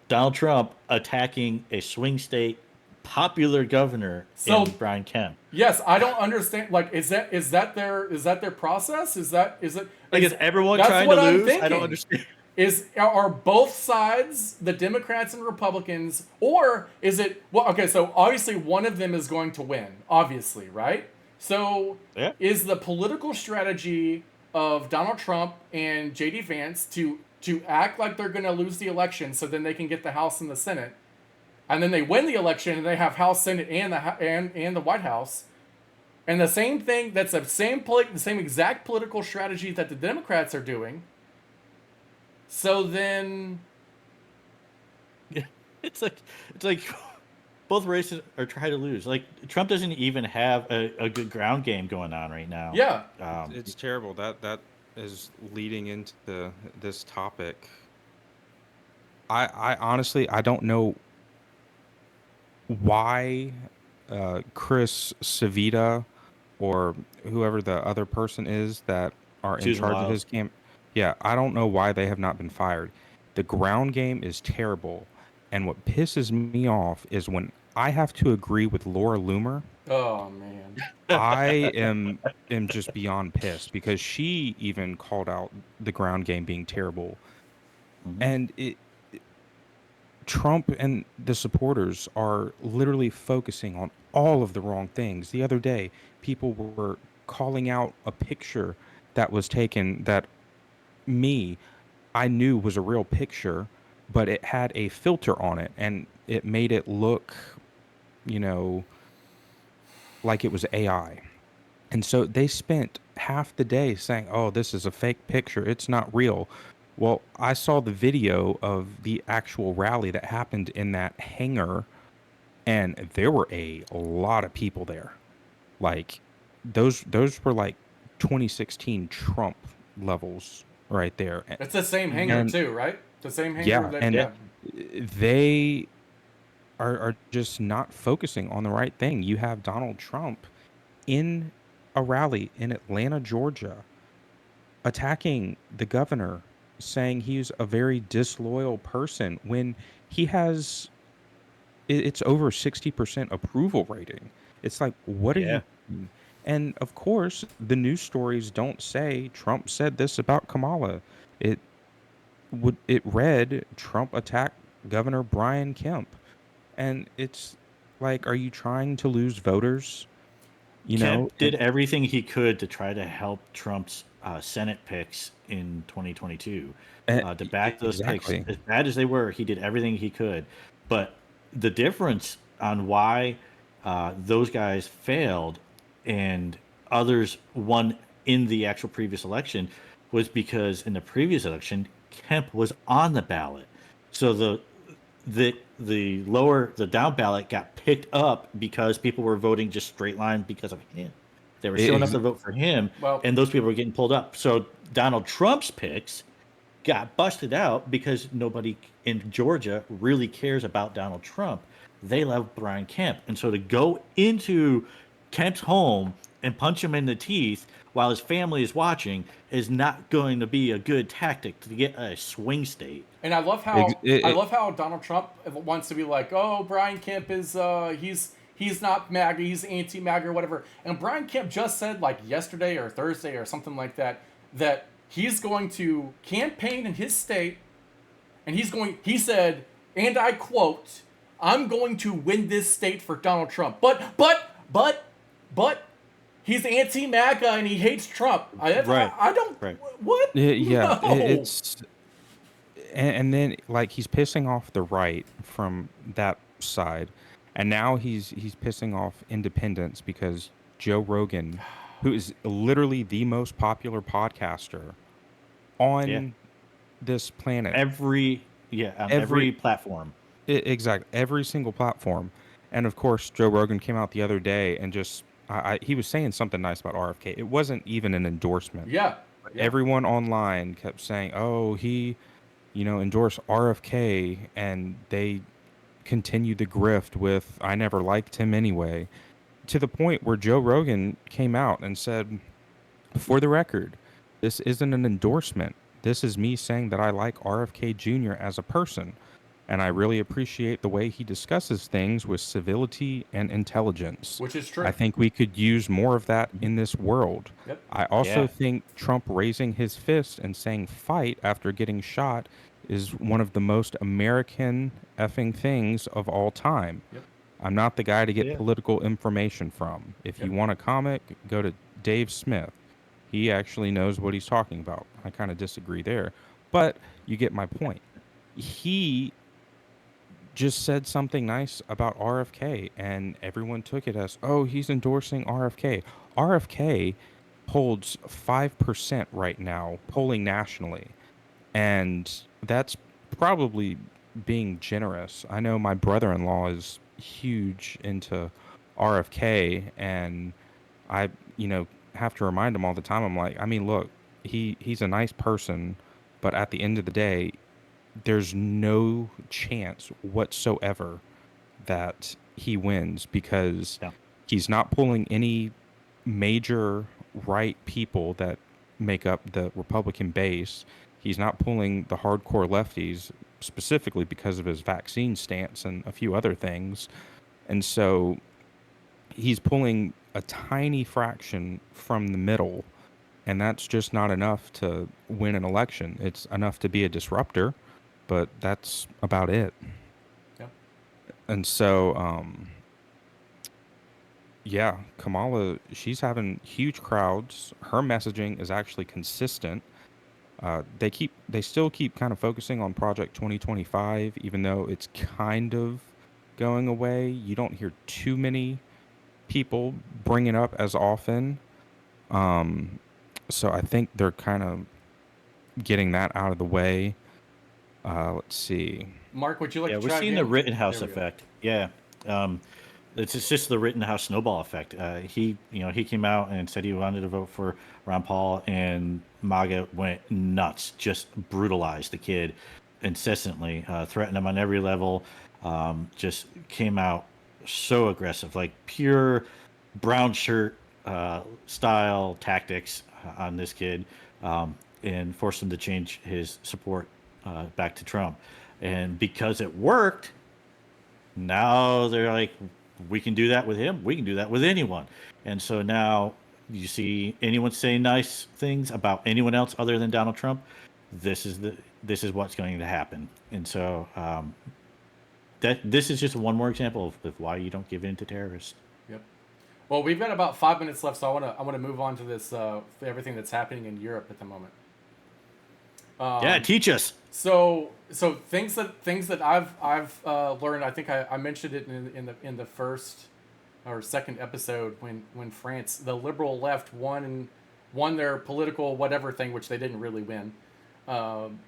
Donald Trump attacking a swing state popular governor in Brian Kemp. Yes, I don't understand. Like, is that their process? Is it like is everyone trying to lose? I don't understand. Are both sides, the Democrats and Republicans, or is it well? Okay, so obviously one of them is going to win, obviously, right? So is the political strategy of Donald Trump and J.D. Vance to act like they're going to lose the election, so then they can get the House and the Senate? And then they win the election, and they have House, Senate, and the White House. And the same thing. That's the same exact political strategy that the Democrats are doing. So then, it's like both races are trying to lose. Like Trump doesn't even have a good ground game going on right now. Yeah, it's terrible. That is leading into this topic. I honestly I don't know why Chris Savita or whoever the other person is that are in charge of his camp. Yeah, I don't know why they have not been fired. The ground game is terrible. And what pisses me off is when I have to agree with Laura Loomer. Oh man. I am just beyond pissed because she even called out the ground game being terrible. Mm-hmm. And Trump and the supporters are literally focusing on all of the wrong things. The other day, people were calling out a picture that was taken that I knew was a real picture, but it had a filter on it, and it made it look, like it was AI. And so they spent half the day saying, oh, this is a fake picture. It's not real. Well, I saw the video of the actual rally that happened in that hangar, and there were a lot of people there. Like, those were like 2016 Trump levels right there. It's the same hangar too, right? The same hangar. Yeah, and they are just not focusing on the right thing. You have Donald Trump in a rally in Atlanta, Georgia, attacking the governor, saying he's a very disloyal person when he has it's over 60% approval rating. It's like, what are you doing? And of course, the news stories don't say Trump said this about Kamala. It read Trump attacked Governor Brian Kemp. And it's like, are you trying to lose voters? Kemp did everything he could to try to help Trump's Senate picks in 2022 to back those picks. As bad as they were, he did everything he could. But the difference on why those guys failed and others won in the actual previous election was because in the previous election, Kemp was on the ballot. So the down ballot got picked up because people were voting just straight line because of him. They were showing up to vote for him, and those people were getting pulled up. So Donald Trump's picks got busted out because nobody in Georgia really cares about Donald Trump. They love Brian Kemp. And so to go into Kemp's home and punch him in the teeth while his family is watching is not going to be a good tactic to get a swing state. And I love how Donald Trump wants to be like, oh, Brian Kemp is he's not MAGA, he's anti-MAGA or whatever. And Brian Kemp just said like yesterday or Thursday or something like that he's going to campaign in his state, and he said, and I quote, I'm going to win this state for Donald Trump. But he's anti-MAGA and he hates Trump. I don't. Right. What? Yeah, No. it's and then like he's pissing off the right from that side, and now he's pissing off independents because Joe Rogan, who is literally the most popular podcaster on this planet, every platform. Exactly, every single platform. And of course, Joe Rogan came out the other day and just he was saying something nice about RFK. It wasn't even an endorsement. Yeah. Everyone online kept saying, "Oh, he, endorsed RFK," and they continued the grift with, "I never liked him anyway," to the point where Joe Rogan came out and said, "For the record, this isn't an endorsement. This is me saying that I like RFK Jr. as a person. And I really appreciate the way he discusses things with civility and intelligence." Which is true. I think we could use more of that in this world. Yep. I also think Trump raising his fist and saying fight after getting shot is one of the most American effing things of all time. Yep. I'm not the guy to get political information from. If you want a comic, go to Dave Smith. He actually knows what he's talking about. I kind of disagree there, but you get my point. He just said something nice about RFK, and everyone took it as, oh, he's endorsing RFK. RFK holds 5% right now, polling nationally, and that's probably being generous. I know my brother-in-law is huge into RFK, and I, have to remind him all the time. I'm like, I mean, look, he's a nice person, but at the end of the day, there's no chance whatsoever that he wins because he's not pulling any major right people that make up the Republican base. He's not pulling the hardcore lefties specifically because of his vaccine stance and a few other things. And so he's pulling a tiny fraction from the middle, and that's just not enough to win an election. It's enough to be a disruptor, but that's about it. Yeah. And so, Kamala, she's having huge crowds. Her messaging is actually consistent. They still keep kind of focusing on Project 2025, even though it's kind of going away. You don't hear too many people bring it up as often. So I think they're kind of getting that out of the way. Let's see. Mark, would you like to we're try seeing again? the Rittenhouse effect. Yeah. It's just the Rittenhouse snowball effect. He came out and said he wanted to vote for Ron Paul, and MAGA went nuts, just brutalized the kid incessantly, threatened him on every level, just came out so aggressive, like pure brown shirt style tactics on this kid, and forced him to change his support back to Trump. And because it worked, now they're like, we can do that with him. We can do that with anyone. And so now you see anyone say nice things about anyone else other than Donald Trump, this is what's going to happen. And so this is just one more example of why you don't give in to terrorists. Yep. Well, we've got about 5 minutes left, so I want to move on to this everything that's happening in Europe at the moment. Teach us. So things that I've learned. I think I mentioned it in the first or second episode when France, the liberal left, won their political whatever thing, which they didn't really win,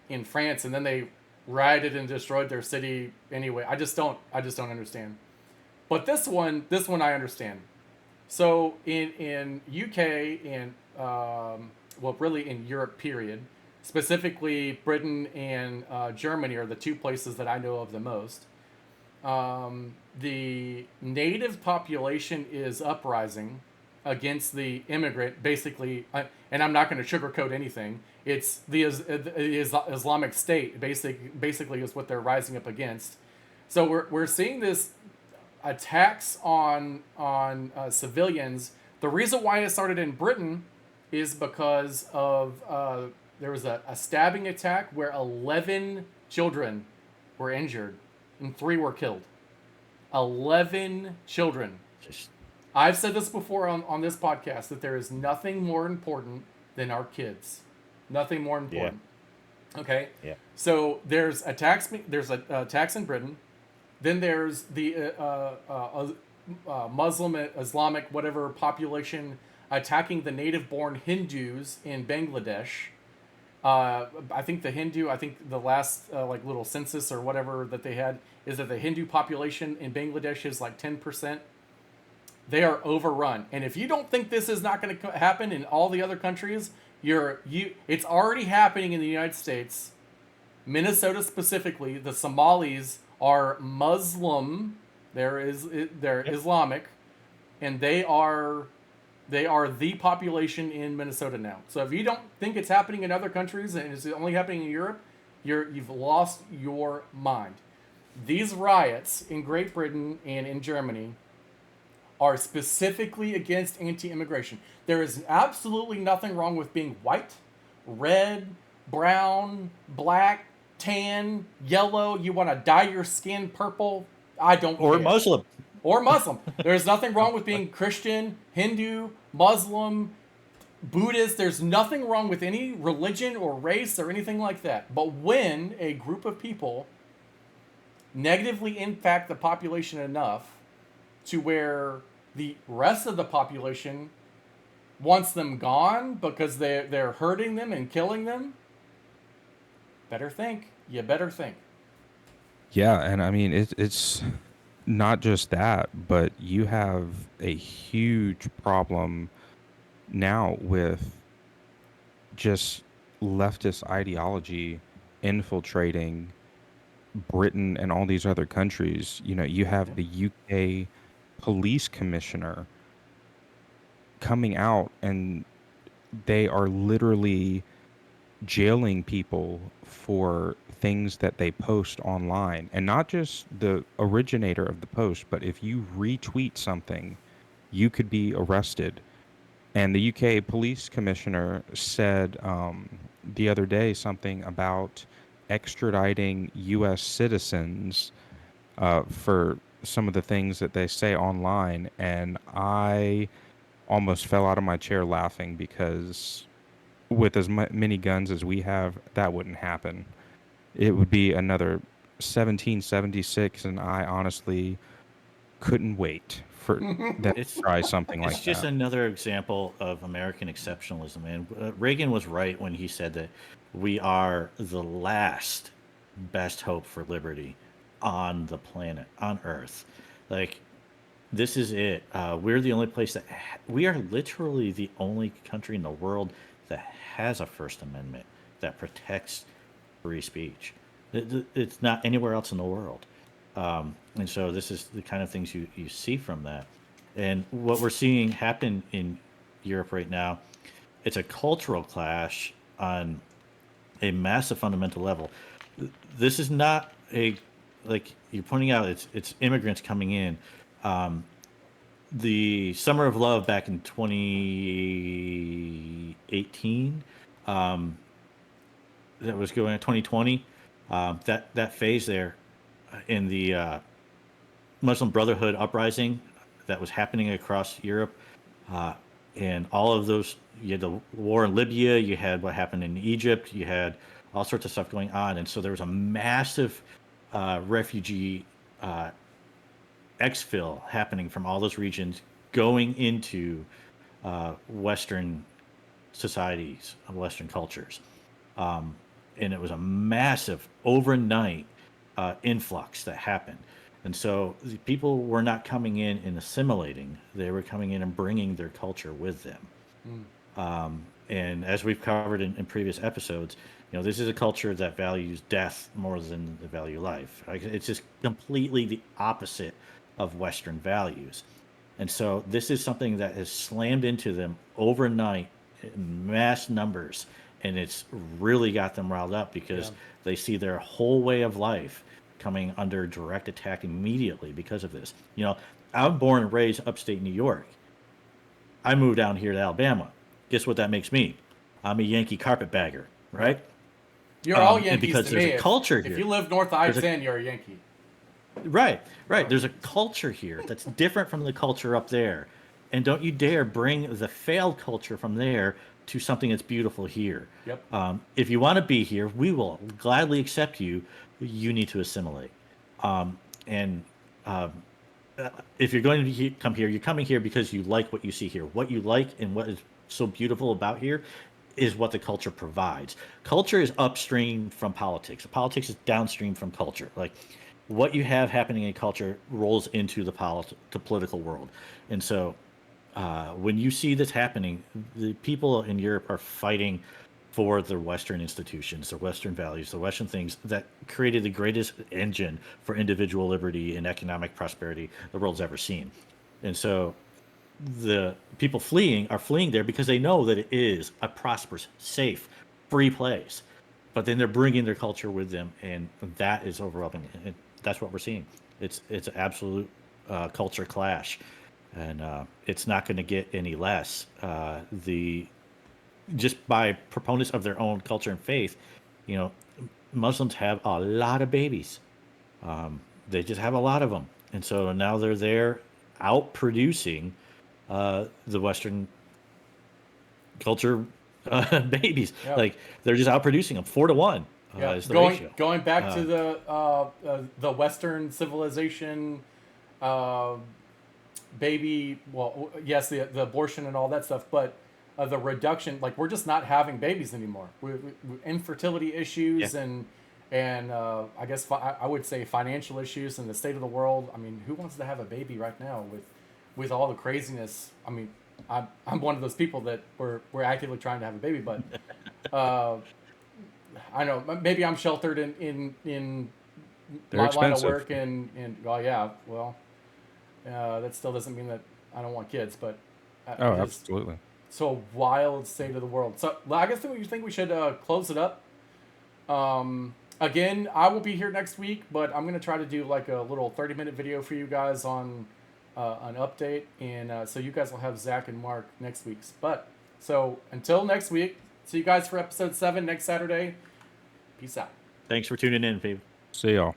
in France, and then they rioted and destroyed their city anyway. I just don't understand. But this one I understand. So in UK and really in Europe period. Specifically, Britain and Germany are the two places that I know of the most. the native population is uprising against the immigrant, basically, and I'm not going to sugarcoat anything. It's the Islamic State, basically is what they're rising up against. So we're seeing this attacks on civilians. The reason why it started in Britain is because of there was a stabbing attack where 11 children were injured and 3 were killed. 11 children. I've said this before on this podcast, that there is nothing more important than our kids. Nothing more important. Yeah. Okay? Yeah. So there's attacks in Britain. Then there's the Muslim, Islamic, whatever population attacking the native-born Hindus in Bangladesh. I think the last little census or whatever that they had is that the Hindu population in Bangladesh is like 10%. They are overrun, and if you don't think this is not going to happen in all the other countries, it's already happening in the United States. Minnesota specifically, the Somalis are Muslim. They're Islamic, and they are the population in Minnesota now. So if you don't think it's happening in other countries and it's only happening in Europe, you've lost your mind. These riots in Great Britain and in Germany are specifically against anti-immigration. There is absolutely nothing wrong with being white, red, brown, black, tan, yellow. You want to dye your skin purple? I don't care. Or Muslim. Or Muslim. There's nothing wrong with being Christian, Hindu, Muslim, Buddhist. There's nothing wrong with any religion or race or anything like that. But when a group of people negatively impact the population enough to where the rest of the population wants them gone because they're hurting them and killing them, better think. You better think. Yeah, and I mean it's not just that, but you have a huge problem now with just leftist ideology infiltrating Britain and all these other countries. You know, you have the UK police commissioner coming out, and they are literally jailing people for things that they post online, and not just the originator of the post, but if you retweet something, you could be arrested. And the UK police commissioner said the other day something about extraditing US citizens for some of the things that they say online, and I almost fell out of my chair laughing, because with as many guns as we have, that wouldn't happen. It would be another 1776, and I honestly couldn't wait for them to try something like that. It's just another example of American exceptionalism. And Reagan was right when he said that we are the last best hope for liberty on the planet, on Earth. Like, this is it. We're the only place we are literally the only country in the world that has a First Amendment that protects free speech. It's not anywhere else in the world. And so this is the kind of things you see from that. And what we're seeing happen in Europe right now, it's a cultural clash on a massive fundamental level. This is not like you're pointing out, it's immigrants coming in. The Summer of Love back in 2018, that was going on 2020, that phase there in the Muslim Brotherhood uprising that was happening across Europe, and all of those, you had the war in Libya, you had what happened in Egypt, you had all sorts of stuff going on, and so there was a massive refugee exfil happening from all those regions going into Western societies, Western cultures. And it was a massive overnight influx that happened. And so the people were not coming in and assimilating. They were coming in and bringing their culture with them. And as we've covered in previous episodes, This is a culture that values death more than the value life. Like, it's just completely the opposite of Western values. And so this is something that has slammed into them overnight in mass numbers. And it's really got them riled up because they see their whole way of life coming under direct attack immediately because of this. I'm born and raised upstate New York. I moved down here to Alabama. Guess what that makes me? I'm a Yankee carpetbagger, right? You're all And Yankees because to there's me. a culture here. If you live north of I-10, you're a Yankee. Right. There's a culture here that's different from the culture up there. And don't you dare bring the failed culture from there to something that's beautiful here. Yep. If you want to be here, we will gladly accept you. You need to assimilate. If you're going to come here, you're coming here because you like what you see here. What you like and what is so beautiful about here is what the culture provides. Culture is upstream from politics. Politics is downstream from culture. Like, what you have happening in culture rolls into the political world. And so when you see this happening, the people in Europe are fighting for the Western institutions, the Western values, the Western things that created the greatest engine for individual liberty and economic prosperity the world's ever seen. And so the people are fleeing there because they know that it is a prosperous, safe, free place. But then they're bringing their culture with them, and that is overwhelming. And that's what we're seeing. It's an absolute culture clash, and it's not going to get any less. Just by proponents of their own culture and faith, Muslims have a lot of babies. They just have a lot of them, and so now they're there out producing the Western culture babies. Yeah. Like, they're just out producing them 4-1. Is the ratio. Going back to the Western civilization, baby. Well, yes, the abortion and all that stuff, but the reduction. Like, we're just not having babies anymore. We infertility issues and I guess I would say financial issues and the state of the world. I mean, who wants to have a baby right now with all the craziness? I mean, I'm one of those people that we're actively trying to have a baby, but I know maybe I'm sheltered in my line of work and that still doesn't mean that I don't want kids, but absolutely. So wild state of the world. So I guess you think we should close it up. Again, I will be here next week, but I'm going to try to do like a little 30-minute video for you guys on an update. And so you guys will have Zach and Mark next week's. But so until next week, see you guys for episode 7 next Saturday. Peace out. Thanks for tuning in, Phoebe. See y'all.